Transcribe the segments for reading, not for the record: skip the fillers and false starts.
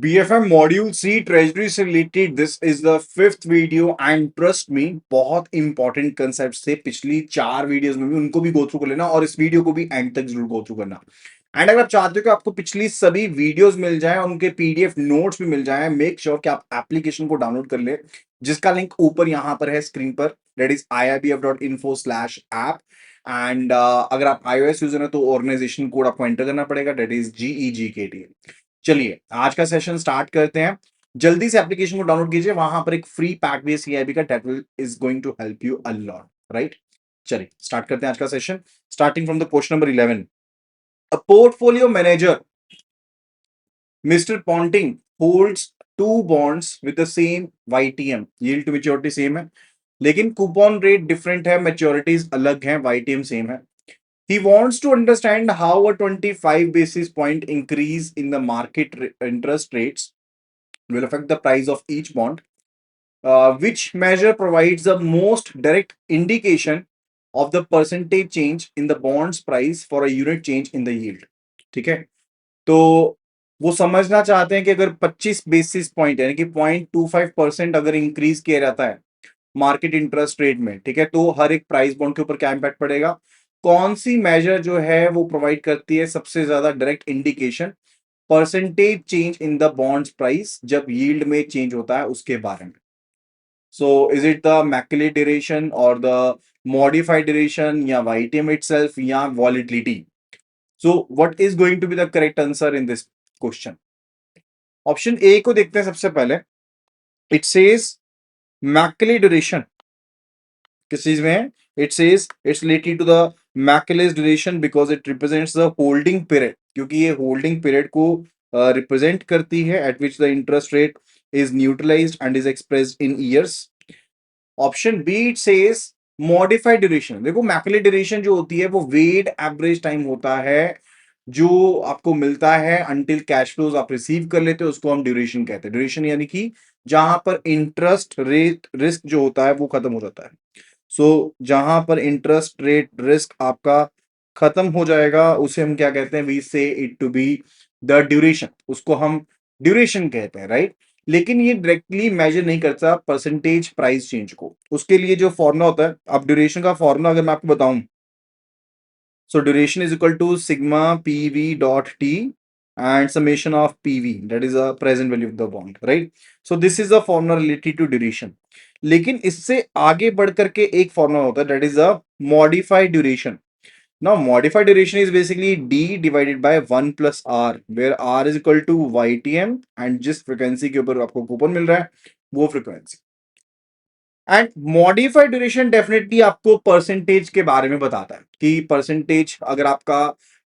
BFM Module C Treasury से related. This is the fifth video and trust me बहुत important concept थे पिछली 4 videos में भी, उनको भी गो थ्रू कर लेना और इस वीडियो को भी एंड तक जरूर गो थ्रू करना। एंड अगर आप चाहते हो कि आपको पिछली सभी वीडियोस मिल जाए, उनके पीडीएफ नोट्स भी मिल जाए, मेक श्योर कि आप एप्लीकेशन को डाउनलोड कर ले, जिसका लिंक ऊपर यहां पर है स्क्रीन पर, दैट इज iibf.info/app। एंड अगर आप iOS यूजर है तो ऑर्गेनाइजेशन कोड आपको एंटर करना पड़ेगा, दैट इज GEGKT। चलिए आज का सेशन स्टार्ट करते हैं। जल्दी से एप्लीकेशन को डाउनलोड कीजिए, वहां पर एक फ्री पैक भी है सीआईबी का, that will is going to help you a lot, right. चलिए स्टार्ट करते हैं आज का session, starting from the question number 11। A portfolio manager mister Ponting holds two bonds with the same YTM, yield to maturity same है, लेकिन coupon rate different है, मैच्योरिटीज अलग हैं, YTM सेम है। He wants to understand how a 25 basis point increase in the market interest rates will affect the price of each bond. Which measure provides the most direct indication of the percentage change in the bond's price for a unit change in the yield? ठीक है, तो वो समझना चाहते हैं कि अगर 25 basis point यानी कि 0.25% अगर इंक्रीज किया जाता है मार्केट इंटरेस्ट रेट में, ठीक है, तो हर एक प्राइस बॉन्ड के ऊपर क्या इंपैक्ट पड़ेगा, कौन सी मेजर जो है वो प्रोवाइड करती है सबसे ज्यादा direct indication percentage change in the bonds price जब यील्ड में चेंज होता है उसके बारे में। So is it the Macaulay duration और द मॉडिफाइड ड्यूरेशन या YTM इटसेल्फ या volatility? So what is going to be the correct answer in this question? Option A को देखते हैं सबसे पहले। इट सेज मैक्युलेट ड्यूरेशन किस चीज में है? It says it's related to the Macaulay duration because it represents the holding period, क्योंकि ये होल्डिंग पीरियड को रिप्रेजेंट करती है at which the interest rate is neutralised and is expressed in years. Option B it says modified duration. देखो Macaulay duration जो होती है वो वेट एवरेज टाइम होता है जो आपको मिलता है अंटिल कैश फ्लोज आप रिसीव कर लेते हो, उसको हम ड्यूरेशन कहते हैं। ड्यूरेशन यानी कि जहां पर इंटरेस्ट रेट रिस्क जो होता है वो खत्म हो जाता है। सो जहां पर इंटरेस्ट रेट रिस्क आपका खत्म हो जाएगा उसे हम क्या कहते हैं? We say it to be the duration, उसको हम ड्यूरेशन कहते हैं, राइट। लेकिन ये डायरेक्टली मेजर नहीं करता परसेंटेज प्राइस चेंज को। उसके लिए जो फॉर्मूला होता है, अब ड्यूरेशन का फॉर्मूला अगर मैं आपको बताऊं, so duration is equal to sigma PV dot T and summation of PV, that is a present value of the bond, right? So this is a formula related to duration. लेकिन इससे आगे बढ़ करके एक फॉर्मूला होता है, that is a modified duration. Now modified duration is basically D divided by 1 plus R, where R is equal to YTM and जिस frequency के ऊपर आपको कूपन मिल रहा है वो frequency. And modified duration definitely आपको परसेंटेज के बारे में बताता है कि परसेंटेज अगर आपका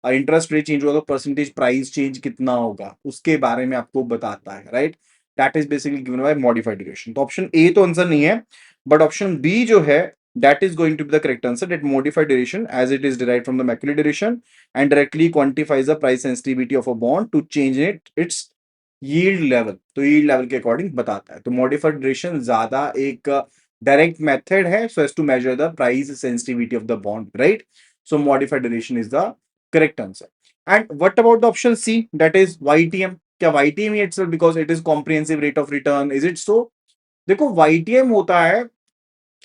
इंटरेस्ट रेट चेंज होगा तो परसेंटेज प्राइस चेंज कितना होगा, उसके बारे में आपको बताता है, right. That is basically given by modified duration. तो ऑप्शन ए तो आंसर नहीं है, बट ऑप्शन बी जो है that is going to be the correct answer, that modified duration as it is derived from the macular duration and directly quantifies the price sensitivity of a bond to change its yield level। तो yield level के according बताता है। तो modified duration ज्यादा एक direct method है so as to measure the price sensitivity of the bond, right? So modified duration is the correct answer. And what about the option C, that is YTM? क्या YTM he itself because it is comprehensive rate of return, is it so? देखो YTM होता है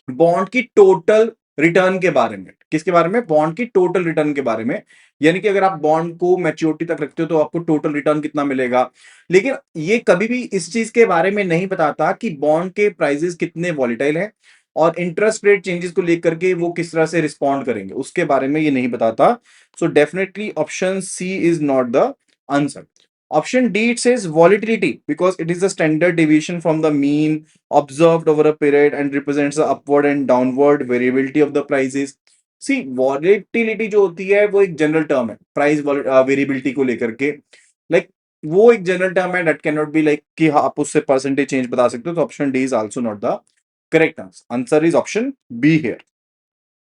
bond की total return के बारे में। किसके बारे में? बॉन्ड की टोटल रिटर्न के बारे में। यानी कि अगर आप बॉन्ड को मैच्योरिटी तक रखते हो तो आपको टोटल रिटर्न कितना मिलेगा। लेकिन ये कभी भी इस चीज के बारे में नहीं बताता कि बॉन्ड के प्राइसेस कितने वॉलेटाइल हैं और इंटरेस्ट रेट चेंजेस को लेकर के वो किस तरह से रिस्पॉन्ड करेंगे, उसके बारे में ये नहीं बताता। So definitely option C is not the answer. Option D, it says volatility because it is the standard deviation from the mean observed over a period and represents the upward and downward variability of the prices. See, volatility जो होती है वो एक general term है price variability को लेकर के। Like वो एक जनरल टर्म है, that can not be like कि आप उससे परसेंटेज चेंज बता सकते हो। तो option D is also not the correct answer. Answer is option be here.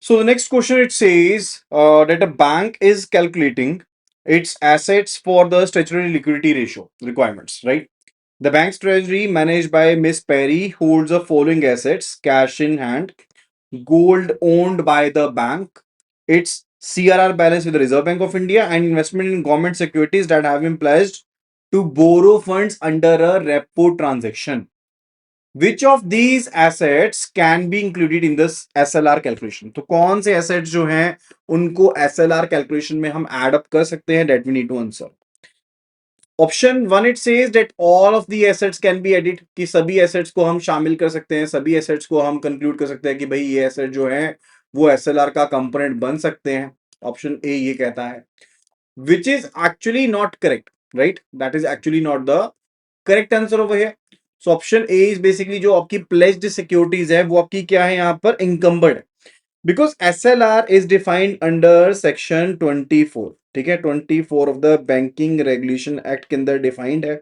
So the next question, it says that a bank is calculating its assets for the statutory liquidity ratio requirements, right? The bank's treasury managed by Miss Perry holds the following assets: cash in hand, gold owned by the bank, its CRR balance with the Reserve Bank of India, and investment in government securities that have been pledged to borrow funds under a repo transaction. Which of these assets can be included in this SLR calculation? तो कौन से assets जो हैं उनको SLR calculation में हम add up कर सकते हैं? That we need to answer. Option one it says that all of the assets can be edit, कि सभी एसेट्स को हम शामिल कर सकते हैं, सभी एसेट्स को हम कंक्लूड कर सकते हैं कि भाई ये एसेट जो है वो एसएलआर का कंपोनेंट बन सकते हैं. ऑप्शन ए ये कहता है, which is actually not correct, right? That is actually not the correct answer over here. So option A is basically जो आपकी प्लेज्ड सिक्योरिटीज है वो आपकी क्या है यहाँ पर? Encumbered. Because SLR is defined under section 24. ठीक है, 24 of the banking regulation act के अंदर डिफाइंड है.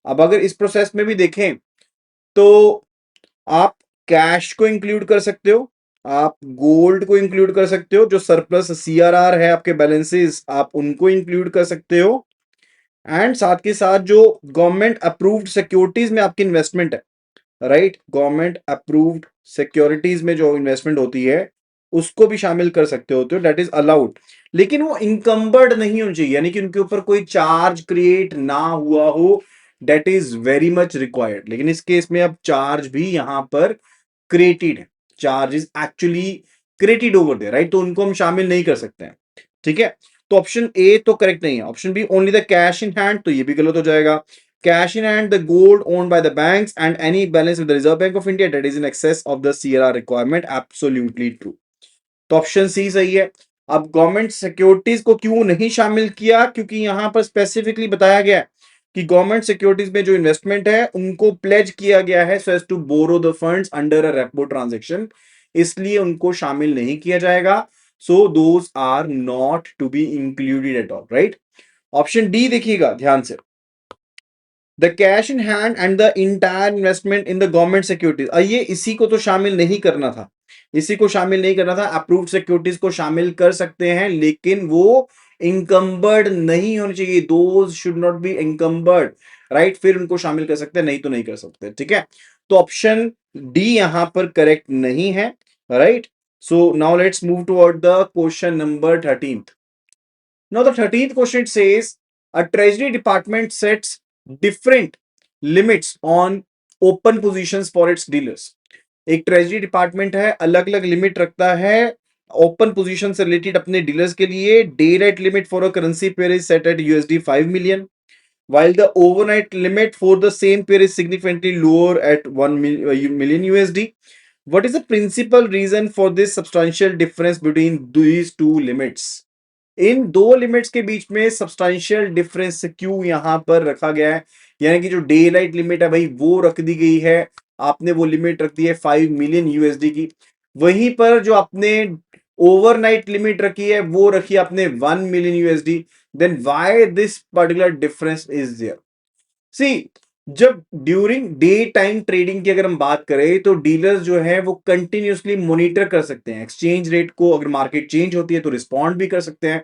अब अगर इस प्रोसेस में भी देखें तो आप कैश को इंक्लूड कर सकते हो, आप गोल्ड को इंक्लूड कर सकते हो, जो सरप्लस CRR है आपके बैलेंसेस आप उनको इंक्लूड कर सकते हो, एंड साथ के साथ जो गवर्नमेंट अप्रूव्ड सिक्योरिटीज में आपकी इन्वेस्टमेंट है, राइट, गवर्नमेंट अप्रूव्ड सिक्योरिटीज में जो इन्वेस्टमेंट होती है उसको भी शामिल कर सकते होते हो, दैट इज अलाउड. लेकिन वो इनकम्बर्ड नहीं होनी चाहिए, यानी कि उनके ऊपर कोई चार्ज क्रिएट ना हुआ हो, that is very much required. लेकिन इस केस में अब चार्ज भी यहां पर क्रिएटेड है, charge is actually created over there, right, तो उनको हम शामिल नहीं कर सकते हैं. ठीक है, तो ऑप्शन ए तो करेक्ट नहीं है. Option B only the cash in hand, तो ये भी गलत हो जाएगा. Cash in hand, the gold owned by the banks, and any balance with the Reserve Bank of India that is in excess of the CRR requirement. Absolutely true. तो option C सही है. अब गवर्नमेंट सिक्योरिटीज को क्यों नहीं शामिल किया? क्योंकि यहां पर स्पेसिफिकली बताया गया है कि गवर्नमेंट सिक्योरिटीज में जो इन्वेस्टमेंट है उनको प्लेज किया गया है so as to borrow the funds under a repo transaction, इसलिए उनको शामिल नहीं किया जाएगा. So those are not to be included at all, right. Option D देखिएगा ध्यान से, the cash in hand and the entire investment in the government securities. ये इसी को तो शामिल नहीं करना था, इसी को शामिल नहीं करना था. अप्रूव्ड सिक्योरिटीज को शामिल कर सकते हैं लेकिन वो इनकम्बर्ड नहीं होनी चाहिए, those should not be encumbered, right, फिर उनको शामिल कर सकते हैं, नहीं तो नहीं कर सकते. ठीक है, तो ऑप्शन डी यहां पर करेक्ट नहीं है, right. So now let's move toward the question number 13th. Now the 13th question says a treasury department sets different limits on open positions for its dealers. एक ट्रेजरी डिपार्टमेंट है, अलग अलग limit रखता है open position से related अपने dealers के लिए. Daylight limit for a currency pair is set at $5 million, while the overnight limit for the same pair is significantly lower at $1 million USD. What is the principal reason for this substantial difference between these two limits? इन दो limits के बीच में substantial difference क्यों यहां पर रखा गया है? यानी कि जो डे लाइट लिमिट है भाई वो रख दी गई है, आपने वो लिमिट रख दी है $5 million USD की. वहीं पर जो आपने ओवरनाइट लिमिट रखी है वो रखी है आपने $1 million USD. Then why this particular difference is there? See, जब ड्यूरिंग डे टाइम ट्रेडिंग की अगर हम बात करें तो डीलर्स जो है वो कंटिन्यूअसली मॉनिटर कर सकते हैं एक्सचेंज रेट को, अगर मार्केट चेंज होती है तो रिस्पॉन्ड भी कर सकते हैं.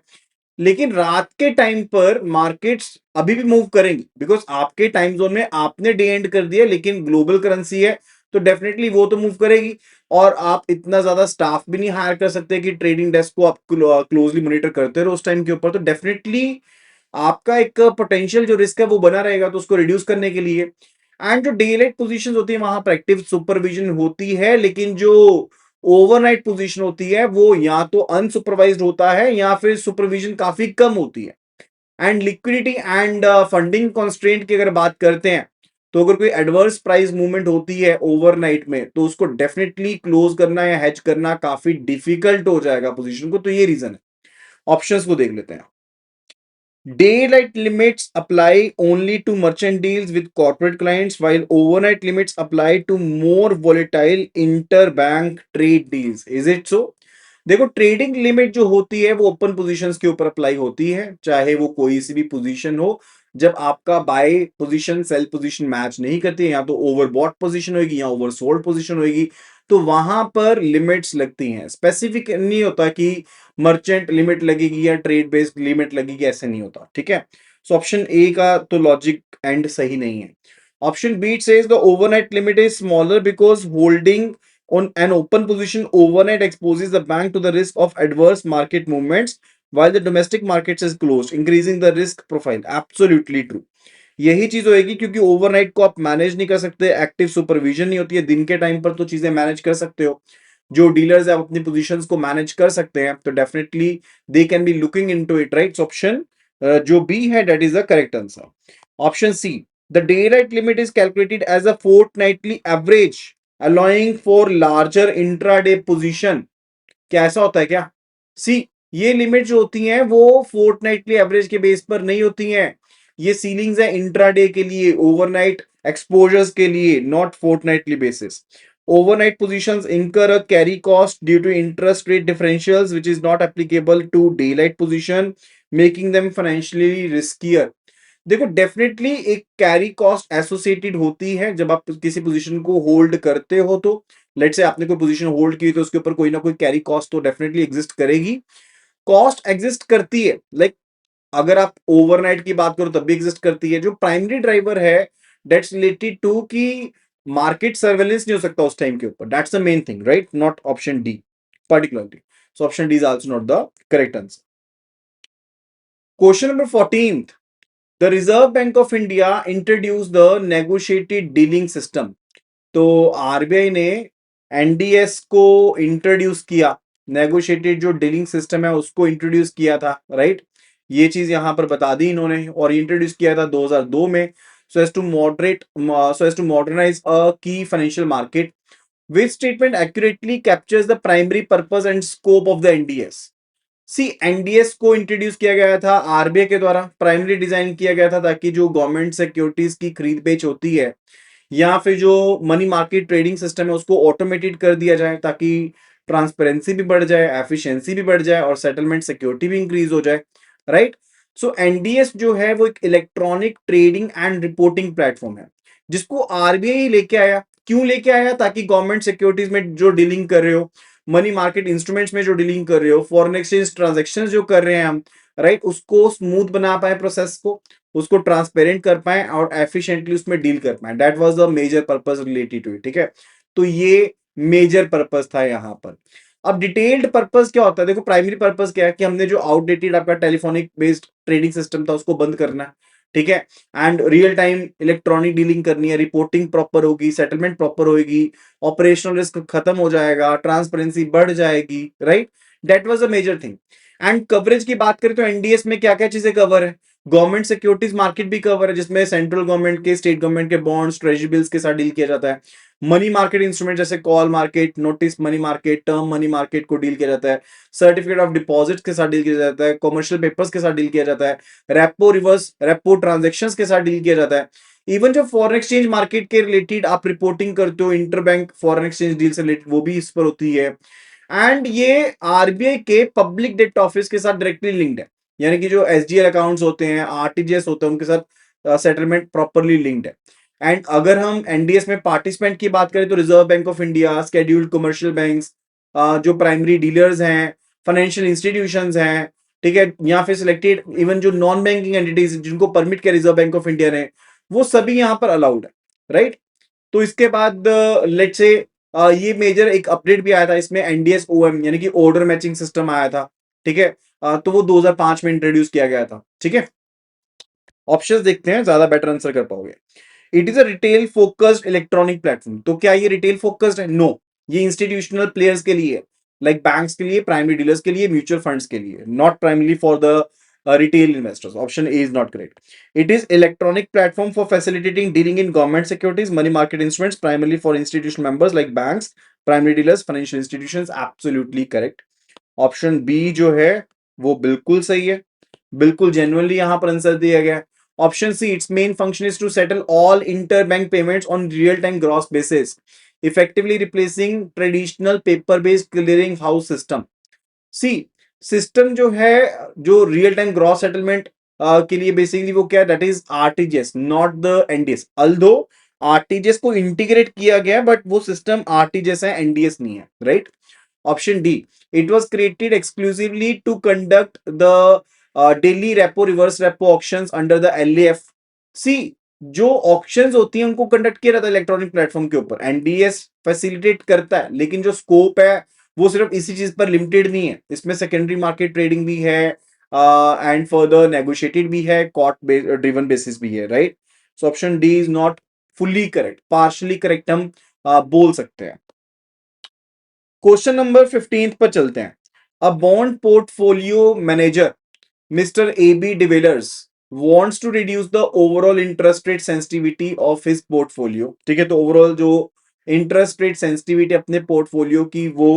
लेकिन रात के टाइम पर मार्केट्स अभी भी मूव करेंगी, बिकॉज आपके टाइम जोन में आपने डे एंड कर दिया, लेकिन ग्लोबल करेंसी है तो डेफिनेटली वो तो मूव करेगी. और आप इतना ज्यादा स्टाफ भी नहीं हायर कर सकते कि ट्रेडिंग डेस्क को आप क्लोजली मॉनिटर करते रहो उस टाइम के ऊपर. तो डेफिनेटली आपका एक पोटेंशियल जो रिस्क है वो बना रहेगा, तो उसको रिड्यूस करने के लिए. एंड जो डे लाइट पोजीशन होती है वहां पर एक्टिव सुपरविजन होती है, लेकिन जो ओवरनाइट पोजीशन होती है वो या तो अनसुपरवाइज्ड होता है या फिर सुपरविजन काफी कम होती है. And liquidity and funding constraint की अगर बात करते हैं तो अगर कोई एडवर्स प्राइस मूवमेंट होती है ओवरनाइट में तो उसको डेफिनेटली क्लोज करना या हेज करना काफी डिफिकल्ट हो जाएगा पोजीशन को. तो ये रीजन है. ऑप्शंस को देख लेते हैं. Daylight limits apply only to merchant deals with corporate clients, while overnight limits apply to more volatile interbank trade deals. Is it so? देखो, ट्रेडिंग लिमिट जो होती है वो ओपन पोजीशंस के ऊपर अप्लाई होती है, चाहे वो कोई सी भी पोजीशन हो. जब आपका buy position sell position match नहीं करती है, या तो ओवरबॉट पोजीशन होगी या ओवरसोल्ड पोजीशन होगी, तो वहां पर लिमिट्स लगती हैं. स्पेसिफिक नहीं होता कि मर्चेंट लिमिट लगेगी या ट्रेड बेस्ड लिमिट लगेगी, ऐसे नहीं होता. ठीक है, सो ऑप्शन ए का तो लॉजिक एंड सही नहीं है. Option B says the overnight limit is smaller because holding on an open position overnight exposes the bank to the risk of adverse market movements while the domestic markets is closed, increasing the risk profile. Absolutely true. यही चीज होएगी, क्योंकि overnight को आप manage नहीं कर सकते, active supervision नहीं होती है। दिन के टाइम पर तो चीजें मैनेज कर सकते हो, जो डीलर्स है अपनी पोजीशंस को मैनेज कर सकते हैं, तो definitely they can be looking into it, right. Option जो बी है that is the correct answer. Option C, the daylight limit is calculated as a fortnightly average allowing for larger intraday position. क्या ऐसा होता है क्या? सी, ये limit जो होती हैं वो फोर्टनाइटली एवरेज के बेस पर नहीं होती हैं। ये सीलिंग्स है इंट्राडे के लिए, ओवरनाइट एक्सपोजर्स के लिए, not fortnightly basis. Overnight positions incur a carry cost due to interest rate differentials, which is not applicable to daylight position, making them financially riskier. देखो, डेफिनेटली एक कैरी कॉस्ट एसोसिएटेड होती है जब आप किसी position को होल्ड करते हो। तो लेट से आपने कोई पोजीशन होल्ड की तो उसके ऊपर कोई ना कोई कैरी कॉस्ट तो डेफिनेटली एग्जिस्ट करेगी। कॉस्ट एग्जिस्ट करती है, लाइक अगर आप ओवरनाइट की बात करो तब भी एग्जिस्ट करती है। जो प्राइमरी ड्राइवर है दैट्स रिलेटेड टू कि मार्केट सर्वेलेंस नहीं हो सकता उस टाइम के ऊपर, that's the main thing, right, not option D particularly. So option D is also not the correct answer. Question number 14, the reserve Bank of India introduce the negotiated dealing system. तो RBI ने NDS को introduce किया, negotiated जो dealing system है उसको introduce किया था, right. ये चीज यहां पर बता दी इन्होंने, और इंट्रोड्यूस किया था 2002 में, so as to moderate, so as to modernise a की financial market. Which statement accurately captures the primary purpose and scope of the NDS. See, NDS को इंट्रोड्यूस किया गया था आरबीआई के द्वारा, प्राइमरी डिजाइन किया गया था ताकि जो गवर्नमेंट सिक्योरिटीज की खरीद बेच होती है या फिर जो मनी मार्केट ट्रेडिंग सिस्टम है उसको ऑटोमेटेड कर दिया जाए, ताकि ट्रांसपेरेंसी भी बढ़ जाए, एफिशिएंसी भी बढ़ जाए और सेटलमेंट सिक्योरिटी भी इंक्रीज हो जाए, राइट। सो एनडीएस जो है वो एक electronic trading and reporting platform है जिसको आरबीआई लेके आया। क्यों लेके आया? ताकि गवर्नमेंट सिक्योरिटीज में जो डीलिंग कर रहे हो, मनी मार्केट इंस्ट्रूमेंट्स में जो डीलिंग कर रहे हो, फॉरेन एक्सचेंज ट्रांजेक्शन जो कर रहे हैं हम, राइट, उसको स्मूथ बना पाए प्रोसेस को, उसको ट्रांसपेरेंट कर पाए और एफिशिएंटली उसमें डील कर पाए। That was the major purpose related to it, ठीक है। तो ये मेजर पर्पस था यहाँ पर। अब डिटेल्ड पर्पस क्या होता है? देखो, प्राइमरी पर्पस क्या है कि हमने जो आउटडेटेड आपका टेलीफोनिक बेस्ड ट्रेडिंग सिस्टम था उसको बंद करना है, ठीक है। And real time electronic dealing करनी है, रिपोर्टिंग प्रॉपर होगी, सेटलमेंट प्रॉपर होगी, ऑपरेशनल रिस्क खत्म हो जाएगा, ट्रांसपेरेंसी बढ़ जाएगी, right. That was a major thing. And coverage की बात करें तो एनडीएस में क्या क्या चीजें कवर है? गवर्नमेंट सिक्योरिटीज मार्केट भी कवर है जिसमें सेंट्रल गवर्नमेंट के, स्टेट गवर्नमेंट के बॉन्ड्स, ट्रेजरी बिल्स के साथ डील किया जाता है। मनी मार्केट इंस्ट्रूमेंट जैसे call market, notice money market, term money market को डील किया जाता है। सर्टिफिकेट ऑफ डिपॉजिट के साथ डील किया जाता है, कॉमर्शियल पेपर्स के साथ डील किया जाता है, रेपो रिवर्स रेपो ट्रांजेक्शंस के साथ डील किया जाता है। इवन जो फॉरेन एक्सचेंज मार्केट के रिलेटेड आप रिपोर्टिंग करते हो, inter bank foreign exchange deal से रिलेटेड, वो भी इस पर होती है। एंड ये आरबीआई के पब्लिक डेट ऑफिस के साथ डायरेक्टली लिंक्ड है, यानी कि जो एसडीएल अकाउंट्स होते हैं, आरटीजीएस होते हैं, उनके साथ सेटलमेंट प्रॉपरली लिंक्ड है। एंड अगर हम एनडीएस में पार्टिसिपेंट की बात करें तो reserve Bank of India, scheduled commercial banks, जो प्राइमरी डीलर्स हैं, फाइनेंशियल इंस्टीट्यूशंस हैं, ठीक है, या फिर सिलेक्टेड इवन जो नॉन बैंकिंग एंटिटीज जिनको परमिट किया रिजर्व बैंक ऑफ इंडिया ने, वो सभी यहाँ पर अलाउड है, राइट। तो इसके बाद लेट से ये मेजर एक अपडेट भी आया था इसमें, एनडीएस ओएम यानी कि ऑर्डर मैचिंग सिस्टम आया था, ठीक है। तो वो 2005 में इंट्रोड्यूस किया गया था, ठीक है। ऑप्शंस देखते हैं, ज्यादा बेटर आंसर कर पाओगे। It is a retail focused electronic platform. तो क्या ये रिटेल फोकस्ड है? नो, ये इंस्टीट्यूशनल प्लेयर्स के लिए, लाइक बैंक्स के लिए, प्राइमरी डीलर्स के लिए, म्यूचुअल फंड्स के लिए, not primary for the retail investors. Option A is not correct. It is electronic platform for facilitating dealing in government securities, money market instruments, primarily for institutional members like banks, primary dealers, financial institutions. Absolutely correct. Option B जो है वो बिल्कुल सही है, बिल्कुल genuinely यहां पर answer दिया गया है। Option C, its main function is to settle all inter bank payments on real time gross basis, effectively replacing traditional paper based clearing house system. C, system जो है, जो रियल टाइम ग्रॉस सेटलमेंट के लिए basically वो क्या है, that is RTGS, not the NDS. Although RTGS को integrate किया गया बट वो सिस्टम आरटीजीएस है, एनडीएस नहीं है, right. Option D, it was created exclusively to conduct the daily repo reverse repo auctions under the LAF. See, जो auctions होती हैं उनको कंडक्ट किया जाता है इलेक्ट्रॉनिक प्लेटफॉर्म के ऊपर, एनडीएस फैसिलिटेट करता है, लेकिन जो स्कोप है वो सिर्फ इसी चीज पर लिमिटेड नहीं है, इसमें सेकेंडरी मार्केट ट्रेडिंग भी है, एंड फर्दर नेगोशिएटेड भी है, कोर्ट ड्रिवन बेसिस भी है, right? So option D is not fully correct, partially correct हम बोल सकते हैं। क्वेश्चन नंबर 15 पर चलते हैं। A bond portfolio manager Mr. A.B. de Villiers wants to reduce the overall interest rate sensitivity of his portfolio. ठीक है, तो ओवरऑल जो इंटरेस्ट रेट सेंसिटिविटी अपने पोर्टफोलियो की वो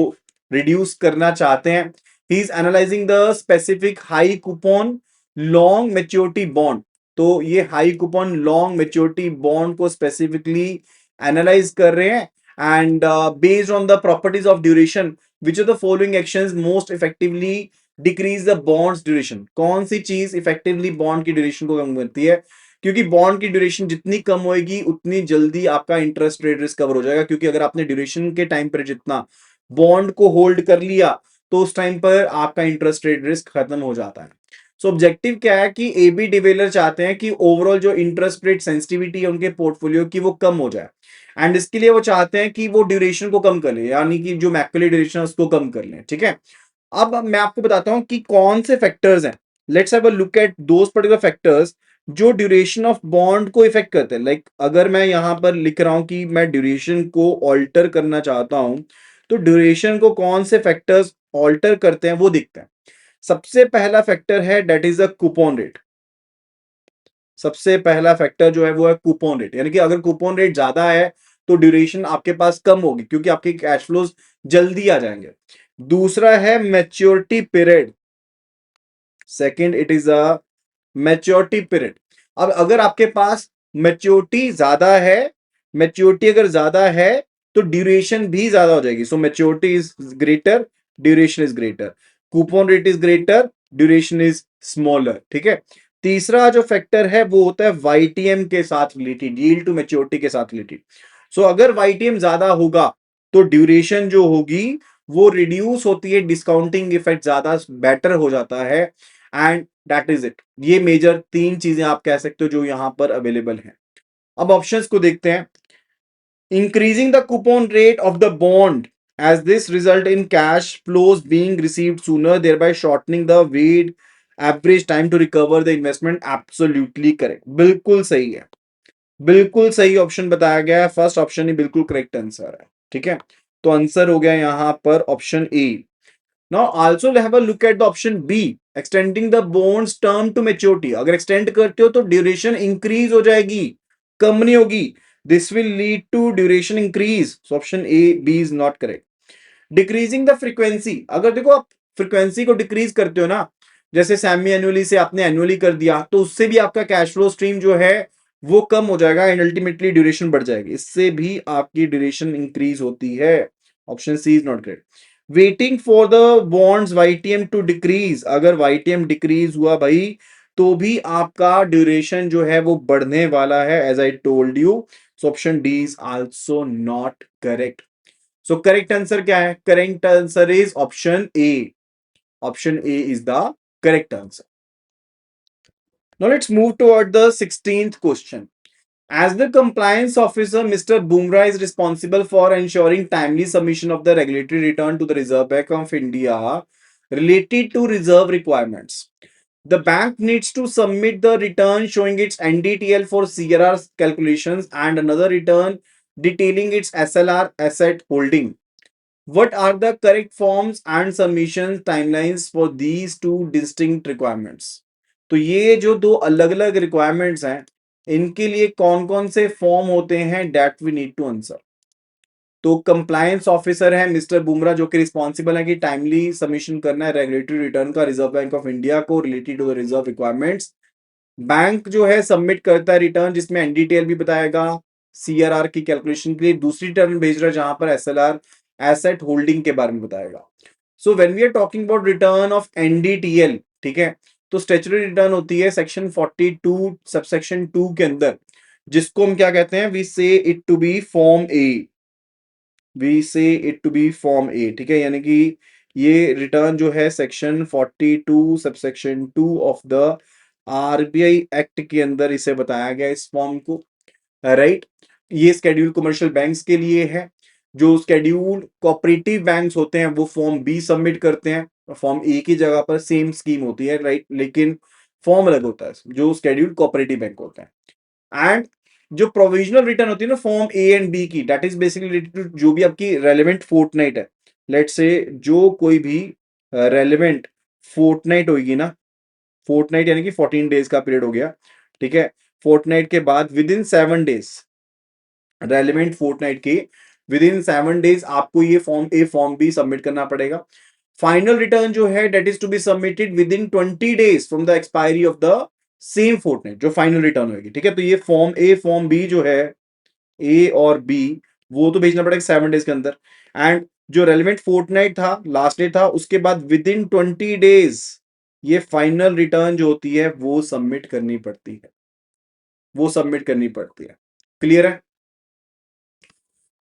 रिड्यूस करना चाहते हैं। He is analysing the specific high coupon long maturity bond. तो ये high coupon long maturity bond को स्पेसिफिकली एनालाइज कर रहे हैं and based on the properties of duration which are the following actions most effectively decrease the bond's duration. कौन सी चीज effectively bond की ड्यूरेशन को कम करती है? क्योंकि बॉन्ड की ड्यूरेशन जितनी कम होगी उतनी जल्दी आपका इंटरेस्ट रेट रिस्क कवर हो जाएगा, क्योंकि अगर आपने ड्यूरेशन के टाइम पर जितना बॉन्ड को होल्ड कर लिया तो उस टाइम पर आपका इंटरेस्ट रेट रिस्क खत्म हो जाता है। सो ऑब्जेक्टिव क्या है कि एबी डिवेलर चाहते हैं कि ओवरऑल जो इंटरेस्ट रेट सेंसिटिविटी है उनके पोर्टफोलियो की वो कम हो जाए, एंड इसके लिए वो चाहते हैं कि वो ड्यूरेशन को कम कर ले, यानी कि जो मैक्युलर ड्यूरेशन है उसको कम कर लें। ठीक है, अब मैं आपको बताता हूं कि कौन से फैक्टर्स हैं। Let's have a look at those particular factors जो ड्यूरेशन ऑफ बॉन्ड को इफेक्ट करते हैं। लाइक अगर मैं यहां पर लिख रहा हूं कि मैं ड्यूरेशन को ऑल्टर करना चाहता हूं, तो ड्यूरेशन को कौन से फैक्टर्स ऑल्टर करते हैं वो देखते हैं। सबसे पहला फैक्टर है that is a coupon rate. सबसे पहला फैक्टर जो है वो है कूपन रेट, यानी कि अगर कूपन रेट ज्यादा है तो ड्यूरेशन आपके पास कम होगी, क्योंकि आपके कैश फ्लोज जल्दी आ जाएंगे। दूसरा है maturity period. Second, it is a maturity period. अब अगर आपके पास मैच्योरिटी ज्यादा है, मैच्योरिटी अगर ज्यादा है तो ड्यूरेशन भी ज्यादा हो जाएगी। So maturity is greater, duration is greater. Coupon rate is greater, duration is smaller. ठीक है, तीसरा जो फैक्टर है वो होता है वाईटीएम के साथ रिलेटेड, यील्ड टू मैच्योरिटी के साथ रिलेटेड। सो अगर वाईटीएम ज्यादा होगा तो ड्यूरेशन जो होगी वो रिड्यूस होती है, डिस्काउंटिंग इफेक्ट ज्यादा बेटर हो जाता है, एंड दैट इज इट। ये मेजर तीन चीजें आप कह सकते हो जो यहां पर अवेलेबल हैं। अब ऑप्शंस को देखते हैं। Increasing the coupon rate of the bond as this result in cash flows being received sooner, thereby shortening the weighted average time to recover the investment. Absolutely correct, बिल्कुल सही है, बिल्कुल सही ऑप्शन बताया गया है। फर्स्ट ऑप्शन ही बिल्कुल correct answer है। ठीक है, तो आंसर हो गया यहां पर option A. Now also have a look at the option B, extending the bonds term to maturity। अगर extend करते हो तो duration increase हो जाएगी, कम नहीं होगी। This will lead to duration increase. So option A, B is not correct. Decreasing the frequency, अगर देखो आप frequency को decrease करते हो ना, जैसे सेमी एनुअली से आपने एनुअली कर दिया, तो उससे भी आपका कैश फ्लो स्ट्रीम जो है वो कम हो जाएगा एंड अल्टीमेटली ड्यूरेशन बढ़ जाएगी। इससे भी आपकी ड्यूरेशन इंक्रीज होती है। Option C is not correct. Waiting for the bond's YTM to decrease, अगर वाईटीएम डिक्रीज हुआ भाई तो भी आपका ड्यूरेशन जो है वो बढ़ने वाला है, as I told you. So option D is also not correct. So correct answer क्या है? Correct answer is option A. Option A is the correct answer. Now let's move toward the 16th question. As the compliance officer, Mr. Bumrah is responsible for ensuring timely submission of the regulatory return to the Reserve Bank of India related to reserve requirements. The bank needs to submit the return showing its NDTL for CRR calculations and another return detailing its SLR asset holding. What are the correct forms and submission timelines for these two distinct requirements? तो ये जो दो अलग अलग requirements हैं, इनके लिए कौन कौन से फॉर्म होते हैं, that we need to answer. तो कंप्लायंस ऑफिसर है मिस्टर बुमरा, जो कि रिस्पॉन्सिबल है कि टाइमली सबमिशन करना है रेगुलेटरी रिटर्न का रिजर्व बैंक ऑफ इंडिया को related to the reserve requirements. Bank जो है सबमिट करता है रिटर्न जिसमें एनडीटीएल भी बताएगा सीआरआर की कैलकुलेशन के लिए, दूसरी टर्न भेज रहा है जहां पर एसएलआर एसेट होल्डिंग के बारे में बताएगा। So when we are talking about return of NDTL, ठीक है, तो स्टैट्यूटरी रिटर्न होती है सेक्शन 42 सबसेक्शन 2 के अंदर, जिसको हम क्या कहते हैं? We say it to be form A. We say it to be form A. ठीक है, यानी कि ये रिटर्न जो है section 42 subsection 2 of the RBI Act के अंदर इसे बताया गया इस फॉर्म को, राइट। ये स्केड्यूल कमर्शियल बैंक्स के लिए है। जो स्केड्यूल्ड कोऑपरेटिव बैंक्स होते हैं वो फॉर्म बी सबमिट करते हैं, फॉर्म ए की जगह पर सेम स्कीम होती है, राइट, लेकिन फॉर्म अलग होता है जो स्केड्यूल्ड कोऑपरेटिव बैंक होते हैं। एंड जो प्रोविजनल रिटर्न होती है ना फॉर्म ए एंड बी की, that is basically related to जो भी आपकी रेलेवेंट फोर्टनाइट है। लेट्स से जो कोई भी रेलेवेंट फोर्टनाइट होगी ना, फोर्टनाइट यानी कि 14 डेज का पीरियड हो गया, ठीक है। फोर्टनाइट के बाद within 7 days, relevant fortnight के विद इन 7 डेज आपको ये form A form B submit करना पड़ेगा। फाइनल रिटर्न जो है that is to be submitted within 20 days from the expiry of the same fortnight, जो फाइनल रिटर्न होगी, ठीक है। तो ये फॉर्म ए फॉर्म बी जो है, ए और बी, वो तो भेजना पड़ेगा 7 डेज के अंदर। एंड जो रेलिवेंट फोर्टनाइट था, लास्ट डे था, उसके बाद विद इन 20 डेज ये फाइनल रिटर्न जो होती है वो सबमिट करनी पड़ती है, वो सबमिट करनी पड़ती है। क्लियर है?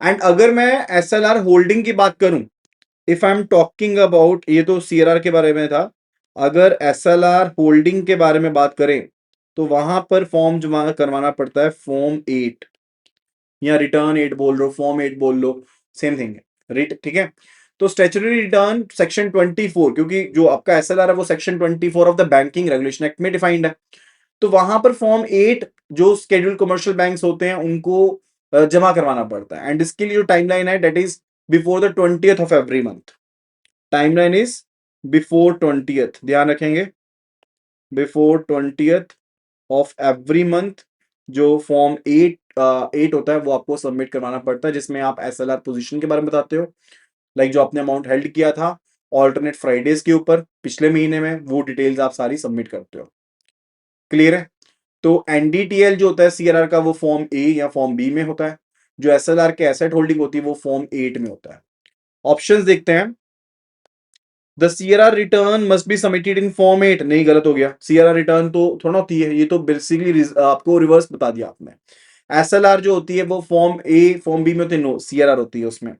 एंड अगर मैं एसएलआर होल्डिंग की बात करूं, if I am talking about, ये तो सीआरआर के बारे में था, अगर एसएलआर होल्डिंग के बारे में बात करें तो वहां पर फॉर्म जमा करवाना पड़ता है फॉर्म 8, या रिटर्न 8 बोल लो, फॉर्म 8 बोल लो, सेम थिंग है, रिट, ठीक है। तो स्टैट्यूटरी रिटर्न सेक्शन 24, क्योंकि जो आपका एसएलआर है वो section 24 of the banking regulation act में डिफाइंड है, तो वहां पर फॉर्म 8 जो स्केड्यूल्ड कमर्शियल बैंक्स होते हैं उनको जमा करवाना पड़ता है। एंड इसके लिए जो टाइमलाइन है that is before the 20th of every month. Timeline is before 20th, ध्यान रखेंगे, before 20th of every month जो फॉर्म 8 होता है वो आपको सबमिट करवाना पड़ता है, जिसमें आप एसएलआर पोजीशन के बारे में बताते हो, लाइक जो आपने अमाउंट हेल्ड किया था ऑल्टरनेट फ्राइडेज के ऊपर पिछले महीने में, वो डिटेल्स आप सारी सबमिट करते हो। क्लियर है? तो एनडीटीएल जो होता है सीआरआर का वो फॉर्म ए या फॉर्म बी में होता है, जो एसएलआर के एसेट होल्डिंग होती है वो फॉर्म 8 में होता है। ऑप्शंस देखते हैं। The CRR return must be submitted in form 8, नहीं, गलत हो गया, सीआरआर रिटर्न तो थोड़ा होती है, ये तो बेसिकली आपको रिवर्स बता दिया आपने। एसएलआर जो होती है वो फॉर्म ए फॉर्म बी में होती है, नो, सीआरआर होती है उसमें।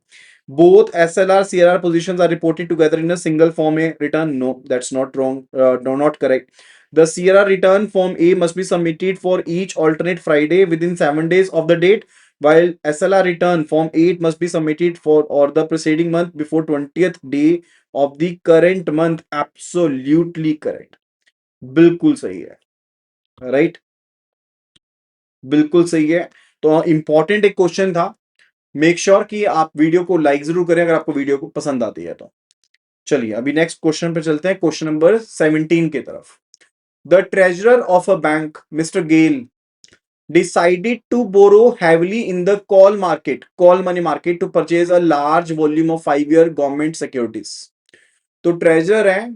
Both SLR CRR positions are reported together in a single form A return, no, that's not wrong, no, not correct. The CRR return form A must be submitted for each alternate Friday within 7 days of the date, while SLR return form 8 must be submitted for or the preceding month before 20th day of the current month. Absolutely correct. बिल्कुल सही है, right, बिल्कुल सही है। तो important एक question था, make sure कि आप वीडियो को लाइक जरूर करें अगर आपको वीडियो को पसंद आती है तो। चलिए अभी नेक्स्ट क्वेश्चन पे चलते हैं, क्वेश्चन नंबर 17 की तरफ। The treasurer of a bank mister Gale decided to borrow heavily in the call money market to purchase a large volume of 5-year government securities। तो ट्रेजरर है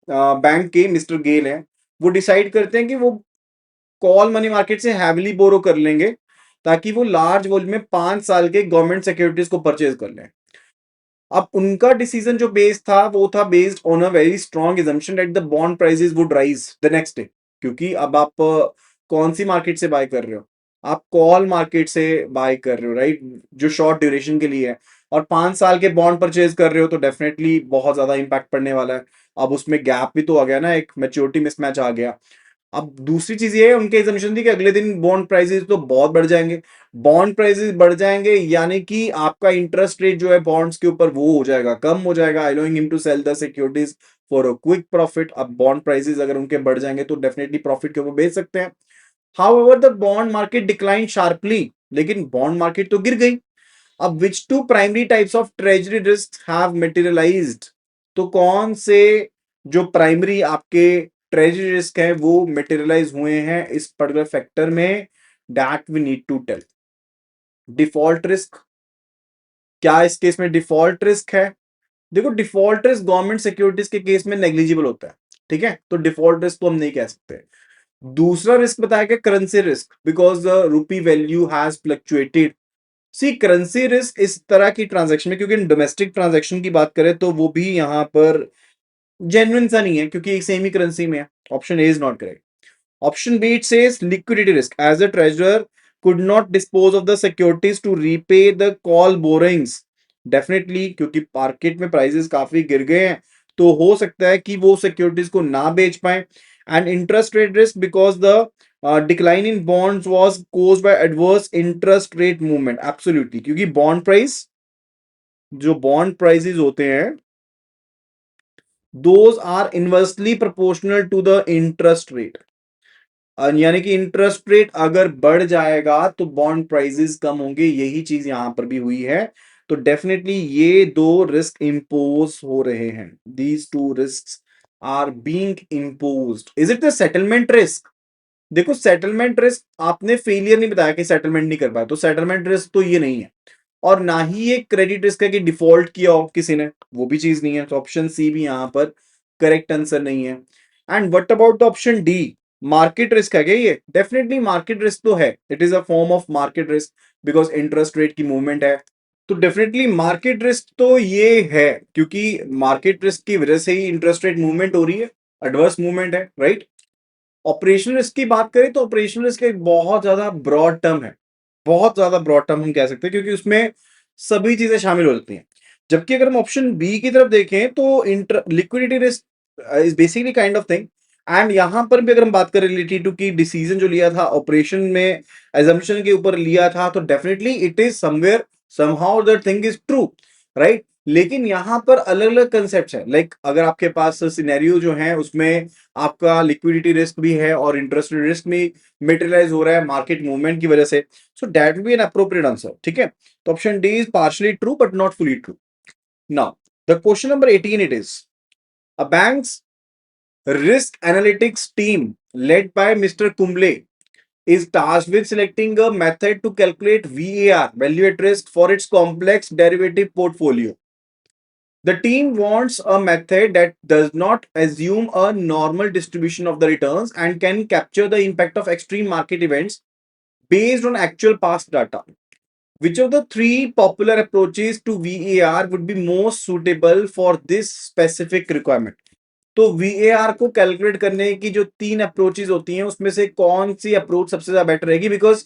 बैंक के, mister गेल है, वो डिसाइड करते हैं कि वो कॉल मनी मार्केट से हैविली बोरो कर लेंगे ताकि वो लार्ज वॉल्यूम में 5 साल के गवर्नमेंट सिक्योरिटीज को परचेज कर लें। अब उनका डिसीजन जो बेस्ड था वो था based on a very strong assumption that the bond prices would rise the next day, क्योंकि अब आप कौन सी मार्केट से बाय कर रहे हो, आप कॉल मार्केट से बाय कर रहे हो, राइट, जो शॉर्ट ड्यूरेशन के लिए है, और 5 साल के बॉन्ड परचेज कर रहे हो तो डेफिनेटली बहुत ज्यादा इंपैक्ट पड़ने वाला है। अब उसमें गैप भी तो आ गया ना, एक मैच्योरिटी मिसमैच आ गया। अब दूसरी चीज ये है, उनके assumption थी कि अगले दिन बॉन्ड प्राइसेस तो बहुत बढ़ जाएंगे, बॉन्ड प्राइसेस बढ़ जाएंगे यानी कि आपका इंटरेस्ट रेट जो है बॉन्ड्स के ऊपर वो हो जाएगा, कम हो जाएगा, allowing him to sell the securities for a quick profit. अब बॉन्ड प्राइसेस अगर उनके बढ़ जाएंगे तो डेफिनेटली प्रॉफिट के ऊपर बेच सकते हैं। However the bond market decline sharply, लेकिन बॉन्ड मार्केट तो गिर गई। अब which two primary types of treasury risk have materialised, तो कौन से जो प्राइमरी आपके ट्रेजरी रिस्क है वो मटेरियलाइज हुए हैं इस पर्टिकुलर फैक्टर में, that we need to tell. Default risk, क्या इस केस में डिफॉल्ट रिस्क है? देखो, डिफॉल्ट रिस्क गवर्नमेंट सिक्योरिटीज के केस में नेग्लिजिबल होता है, ठीक है, तो डिफॉल्ट रिस्क तो हम नहीं कह सकते। दूसरा रिस्क बताया गया currency risk, because the rupee value has fluctuated. See currency risk इस तरह की ट्रांजैक्शन में, क्योंकि डोमेस्टिक ट्रांजैक्शन की बात करें तो वो भी यहां पर जेन्युइन सा नहीं है क्योंकि एक सेम ही करेंसी में है। Option A is not correct. Option B it says liquidity risk, as a treasurer could not dispose of the securities to repay the call borrowings। Definitely क्योंकि मार्केट में प्राइसेस काफी गिर गए हैं तो हो सकता है कि वो सिक्योरिटीज को ना बेच पाए। And interest rate risk, because the decline in bonds was caused by adverse interest rate movement. Absolutely, क्योंकि बॉन्ड प्राइस जो बॉन्ड प्राइसेस होते हैं those are inversely proportional to the interest rate. यानी कि इंटरेस्ट रेट अगर बढ़ जाएगा तो बॉन्ड प्राइसेस कम होंगे, यही चीज यहां पर भी हुई है। तो डेफिनेटली ये दो रिस्क इंपोज हो रहे हैं, these two risk are being imposed. Is it the settlement risk? देखो सेटलमेंट रिस्क आपने फेलियर नहीं बताया कि सेटलमेंट नहीं कर पाया, तो सेटलमेंट रिस्क तो ये नहीं है। और ना ही ये क्रेडिट रिस्क है कि डिफॉल्ट किया हो किसी ने, वो भी चीज नहीं है। तो ऑप्शन सी भी यहां पर करेक्ट आंसर नहीं है। And what about the option D? Market risk है क्या ये? डेफिनेटली मार्केट रिस्क तो है, it is a form of market risk because interest rate की मूवमेंट है। तो डेफिनेटली मार्केट रिस्क तो ये है, क्योंकि मार्केट रिस्क की वजह से ही इंटरेस्ट रेट मूवमेंट हो रही है, एडवर्स मूवमेंट है, राइट। ऑपरेशनल रिस्क की बात करें तो ऑपरेशनल रिस्क एक बहुत ज्यादा ब्रॉड टर्म है, बहुत ज्यादा ब्रॉड टर्म हम कह सकते हैं, क्योंकि उसमें सभी चीजें शामिल हो जाती हैं। जबकि अगर हम ऑप्शन बी की तरफ देखें तो inter liquidity risk is basically kind of thing. And यहां पर भी अगर हम बात करें रिलेटेड टू की डिसीजन जो लिया था ऑपरेशन में एजम्पशन के ऊपर लिया था, तो definitely it is somewhere somehow that thing is true, right. लेकिन यहां पर अलग अलग कंसेप्ट है, लाइक अगर आपके पास सिनेरियो जो है उसमें आपका लिक्विडिटी रिस्क भी है और इंटरेस्ट रिस्क भी मेटेरियलाइज हो रहा है मार्केट मूवमेंट की वजह से, so that will be an appropriate answer, ठीक है। तो option D is partially true but not fully true. Now the question number 18 it is, a banks risk analytics team led by Mr. Kumble is tasked with selecting a method to calculate VAR, value at risk, for its complex derivative portfolio. The team wants a method that does not assume a normal distribution of the returns and can capture the impact of extreme market events based on actual past data. Which of the three popular approaches to VAR would be most suitable for this specific requirement? तो VAR को calculate करने की जो तीन approaches होती हैं उसमें से कौन सी अप्रोच सबसे ज्यादा बेटर रहेगी? बिकॉज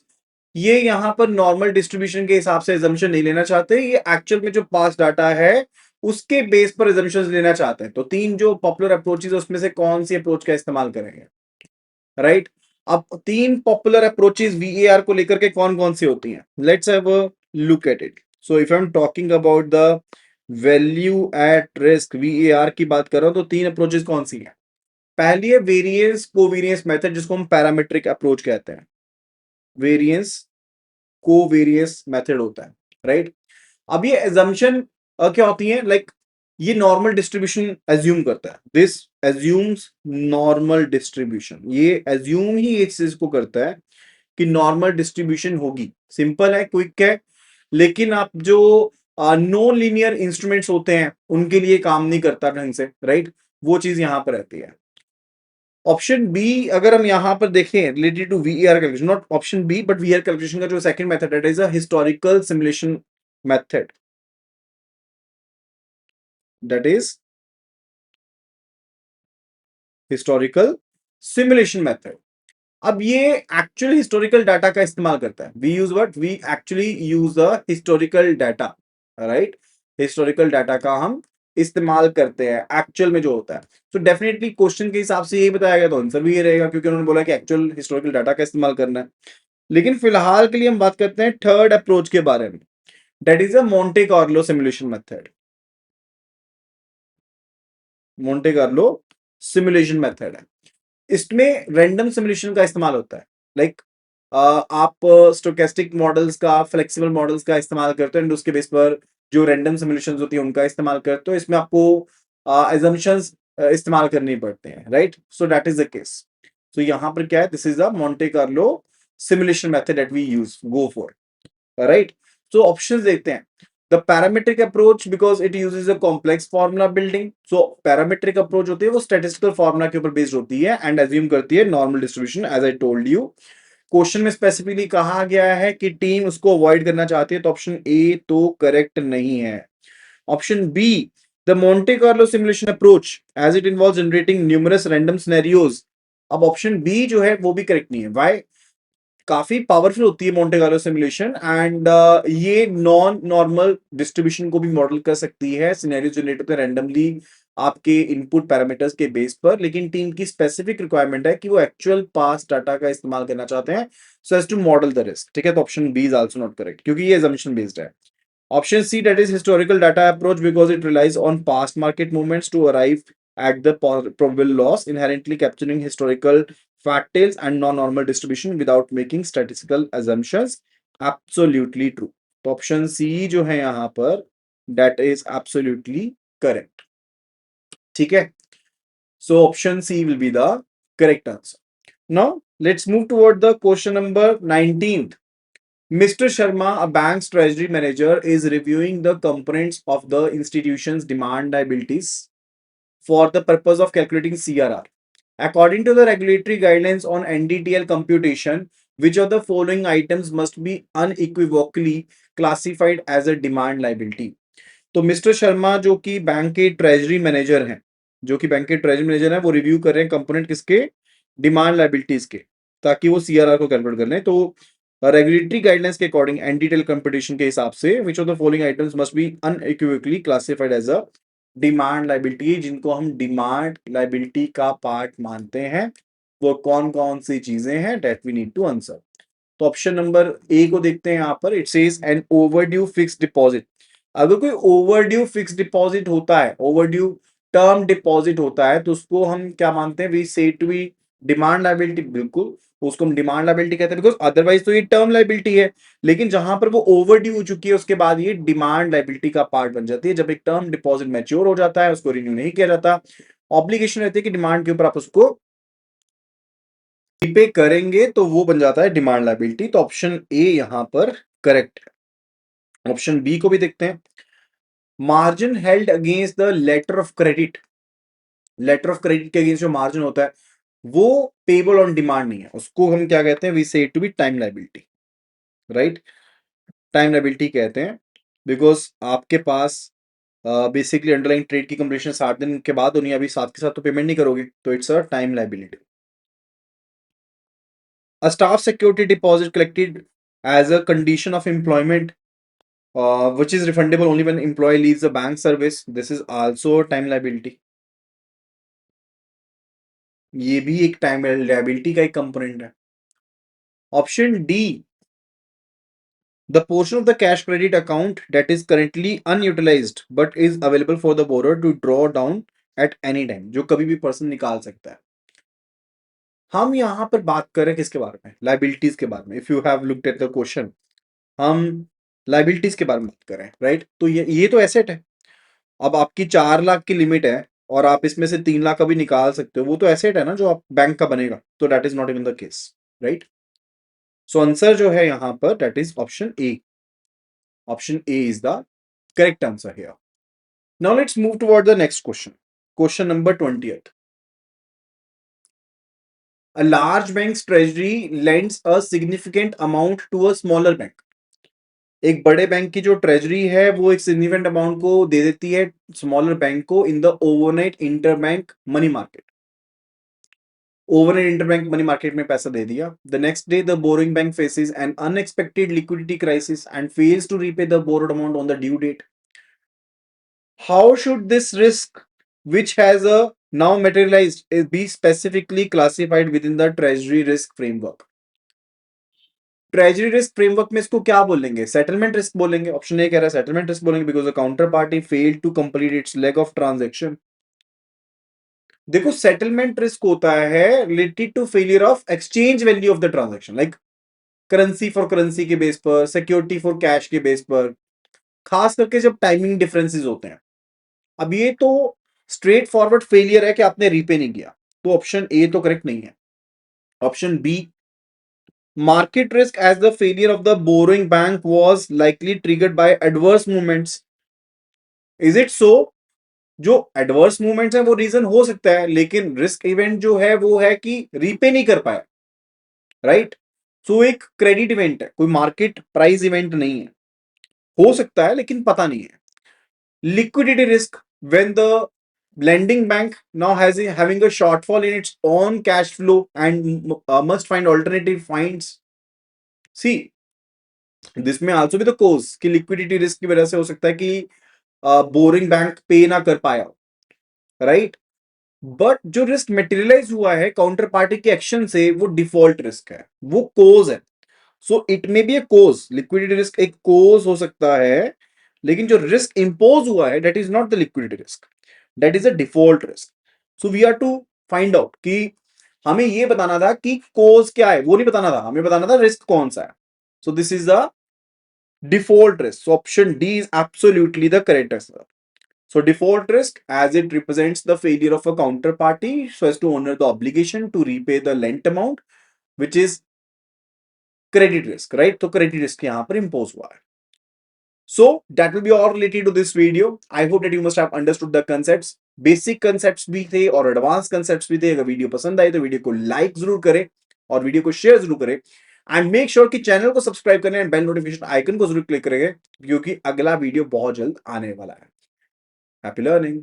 ये यहां पर नॉर्मल डिस्ट्रीब्यूशन के हिसाब से एजम्पशन नहीं लेना चाहते, ये एक्चुअल में जो पास डाटा है उसके बेस पर एजम्पशन लेना चाहते हैं। तो तीन जो पॉपुलर अप्रोचेज उसमें से कौन सी अप्रोच का इस्तेमाल करेंगे, राइट। अब तीन पॉपुलर अप्रोचेज VAR को लेकर के कौन कौन सी होती हैं, let's have a look at it. So if I am talking about the value at risk VAR की बात कर रहा हूं, तो तीन अप्रोचेज कौन सी हैं? पहली है वेरिएंस कोवेरियंस मेथड, जिसको हम पैरामीट्रिक अप्रोच कहते हैं। वेरिएंस कोवेरियंस मेथड होता है, राइट। अब ये एजम्पशन क्या होती है, लाइक ये नॉर्मल डिस्ट्रीब्यूशन एज्यूम करता है, दिस एज्यूम्स नॉर्मल डिस्ट्रीब्यूशन, ये एज्यूम ही इस चीज को करता है कि नॉर्मल डिस्ट्रीब्यूशन होगी। सिंपल है, क्विक है। लेकिन आप जो नॉन लीनियर इंस्ट्रूमेंट्स होते हैं उनके लिए काम नहीं करता ढंग से, राइट। वो चीज यहां पर रहती है। ऑप्शन बी अगर हम यहां पर देखें related to VAR calculation, not option B but VAR calculation का जो सेकंड मेथड है is a historical simulation method, that is historical simulation method. अब ये एक्चुअल हिस्टोरिकल डाटा का इस्तेमाल करता है। We use what? We actually use the historical data, right. Historical data का हम इस्तेमाल करते हैं एक्चुअल में जो होता है। तो डेफिनेटली क्वेश्चन के हिसाब से यही बताया गया, तो आंसर भी ये रहेगा, क्योंकि उन्होंने बोला कि एक्चुअल हिस्टोरिकल डाटा का इस्तेमाल करना है। लेकिन फिलहाल के लिए हम बात करते हैं थर्ड अप्रोच के बारे में, that is a Monte Carlo simulation method. Monte Carlo simulation method है, इसमें रैंडम सिमुलेशन का इस्तेमाल होता है। लाइक आप स्टोकेस्टिक मॉडल्स का, फ्लेक्सिबल मॉडल्स का इस्तेमाल करते हैं, उसके बेस पर जो रैंडम सिमुलेशन होती है उनका इस्तेमाल करते हो। इसमें आपको एजम्पशंस इस्तेमाल करने पड़ते हैं, right. So that is the case. तो यहां पर क्या है, this is the Monte Carlo simulation method that we use go for, right. So options देखते हैं। The parametric approach because it uses a complex formula building. So parametric approach होती है वो स्टैटिस्टिकल फार्मूला के ऊपर बेस्ड होती है and assume करती है normal distribution, as I told you. Question में स्पेसिफिकली कहा गया है कि टीम उसको अवॉइड करना चाहती है, तो ऑप्शन ए तो करेक्ट नहीं है। Option B, the Monte Carlo simulation approach as it involve generating numerous random scenarios. अब ऑप्शन बी जो है वो भी करेक्ट नहीं है। व्हाई? काफी पावरफुल होती है मोंटे कार्लो सिमुलेशन एंड ये नॉन नॉर्मल डिस्ट्रीब्यूशन को भी मॉडल कर सकती है, सिनेरियो जनरेट होते हैं रैंडमली आपके इनपुट पैरामीटर्स के बेस पर। लेकिन टीम की स्पेसिफिक रिक्वायरमेंट है कि वो एक्चुअल पास डाटा का इस्तेमाल करना चाहते हैं so as to model the risk, ठीक है। तो option B is also not correct, क्योंकि ये assumption बेस्ड है। Option C, that is historical data approach because it relies on past market movements to arrive at the probable loss, inherently capturing historical fact tails and non-normal distribution without making statistical assumptions. Absolutely true. तो option C जो है यहाँ पर that is absolutely correct. ठीक है. So option C will be the correct answer. Now let's move toward the question number 19th. Mr. Sharma, a bank's treasury manager, is reviewing the components of the institution's demand liabilities for the purpose of calculating CRR. According to the regulatory guidelines on NDTL computation, which of the following items must be unequivocally classified as a demand liability? तो mister Sharma जो कि bank के treasury manager हैं, वो review कर रहे हैं component किसके, डिमांड लायबिलिटीज के, ताकि वो सीआरआर को कैलकुलेट कर लें. तो रेगुलेटरी गाइडलाइंस के अकॉर्डिंग एनडीटेल कंपटीशन के हिसाब से which of the following items must be unequivocally classified as a demand liability, जिनको हम डिमांड लायबिलिटी का पार्ट मानते हैं, वो कौन कौन सी चीजें हैं, that we need to answer. तो ऑप्शन नंबर ए को देखते हैं यहाँ पर. It says an overdue fixed deposit. अगर कोई ओवरड्यू फिक्स्ड डिपॉजिट होता है, ओवरड्यू टर्म डिपॉजिट होता है, तो उसको हम क्या मानते हैं, we say to B demand liability. बिल्कुल, उसको हम डिमांड लायबिलिटी कहते हैं, बिकॉज अदरवाइज तो ये टर्म लायबिलिटी है. लेकिन जहां पर वो ओवरड्यू हो चुकी है, उसके बाद ये डिमांड लायबिलिटी का पार्ट बन जाती है. जब एक टर्म डिपॉजिट मैच्योर हो जाता है, उसको रिन्यू नहीं किया जाता, ऑब्लिगेशन रहती है कि डिमांड के ऊपर आप उसको पे करेंगे, तो वो बन जाता है डिमांड लायबिलिटी. तो ऑप्शन ए यहां पर करेक्ट है. ऑप्शन बी को भी देखते हैं. Margin held against the letter of credit. Letter of credit के अगेंस्ट जो मार्जिन होता है, वो पेबल ऑन डिमांड नहीं है. उसको हम क्या कहते हैं, we say to be time liability. Right, time liability कहते हैं, बिकॉज आपके पास बेसिकली अंडरलाइन ट्रेड की कंप्लीशन 60 दिन के बाद होनी है, अभी साथ के साथ तो पेमेंट नहीं करोगे, तो it's a time liability. A staff security deposit collected as a condition of employment, which is refundable only when employee leaves the bank service. This is also a time liability. ये भी एक time liability का एक component है. Option D, the portion of the cash credit account that is currently unutilized but is available for the borrower to draw down at any time, जो कभी भी person निकाल सकता है. हम यहां पर बात कर रहे हैं किसके बारे में, लायबिलिटीज के बारे में. If you have looked at the question, हम लायबिलिटीज के बारे में बात कर रहे हैं. राइट, तो ये तो एसेट है. अब आपकी 4 लाख की लिमिट है और आप इसमें से 3 लाख का भी निकाल सकते हो, वो तो एसेट है ना जो आप बैंक का बनेगा. तो that is not even the case. Right, so answer जो है यहां पर that is option A. Option A is the correct answer here. Now let's move toward the next question. Question number 20th. A large bank's treasury lends a significant amount to a smaller bank. एक बड़े bank की जो treasury है वो एक significant amount को दे देती है स्मॉलर बैंक को in the overnight interbank money market. Overnight interbank money market में पैसा दे दिया. The next day the borrowing bank faces an unexpected liquidity crisis and fails to repay the borrowed amount on the due date. How should this risk which has a now materialized be specifically classified within the treasury risk framework? Treasury risk framework में इसको क्या बोलेंगे, settlement risk बोलेंगे. Option A कह रहा है settlement risk बोलेंगे because the counterparty failed to complete its leg of transaction. देखो, सेटलमेंट रिस्क होता है related to failure of exchange value of the transaction, like currency for currency के बेस पर, सिक्योरिटी फॉर कैश के बेस पर, खास करके जब टाइमिंग डिफरेंसेस होते हैं. अब ये तो स्ट्रेट फॉरवर्ड फेलियर है कि आपने रीपे नहीं किया, तो ऑप्शन ए तो करेक्ट नहीं है. Option B, market risk as the failure of the borrowing bank was likely triggered by adverse movements. Is it so? जो एडवर्स मूवमेंट्स है वो रीजन हो सकता है, लेकिन रिस्क इवेंट जो है वो है कि रीपे नहीं कर पाया. राइट, सो एक क्रेडिट इवेंट है, कोई मार्केट प्राइस इवेंट नहीं है. हो सकता है लेकिन पता नहीं है. Liquidity risk, when the lending bank now having a shortfall in its own cash flow and must find alternative finds. See, this may also be the cause कि liquidity risk की वजह से हो सकता है कि बोरिंग बैंक पे ना कर पाया. राइट, बट जो रिस्क मेटेरियलाइज हुआ है काउंटर पार्टी के एक्शन से, वो डिफॉल्ट रिस्क है, वो कोज है. So it may be a cause. Liquidity risk एक कोज हो सकता है, लेकिन जो रिस्क इंपोज हुआ है that is not the liquidity risk, that is a default risk. So we are to find out कि हमें ये बताना था कि कोज क्या है, वो नहीं बताना था, हमें बताना था रिस्क कौन सा है. So this is the default risk. So option D is absolutely the correct answer. So default risk, as it represents the failure of a counterparty so as to honor the obligation to repay the lent amount, which is credit risk, right? So credit risk यहाँ पर impose हुआ है. So that will be all related to this video. I hope that you must have understood the concepts. Basic concepts भी थे और advance concepts भी थे. अगर वीडियो पसंद आई तो वीडियो को लाइक जरूर करें और वीडियो को शेयर जरूर करें. एंड मेक श्योर कि चैनल को सब्सक्राइब करें एंड बेल नोटिफिकेशन आइकन को जरूर क्लिक करेंगे क्योंकि अगला वीडियो बहुत जल्द आने वाला है. Happy learning.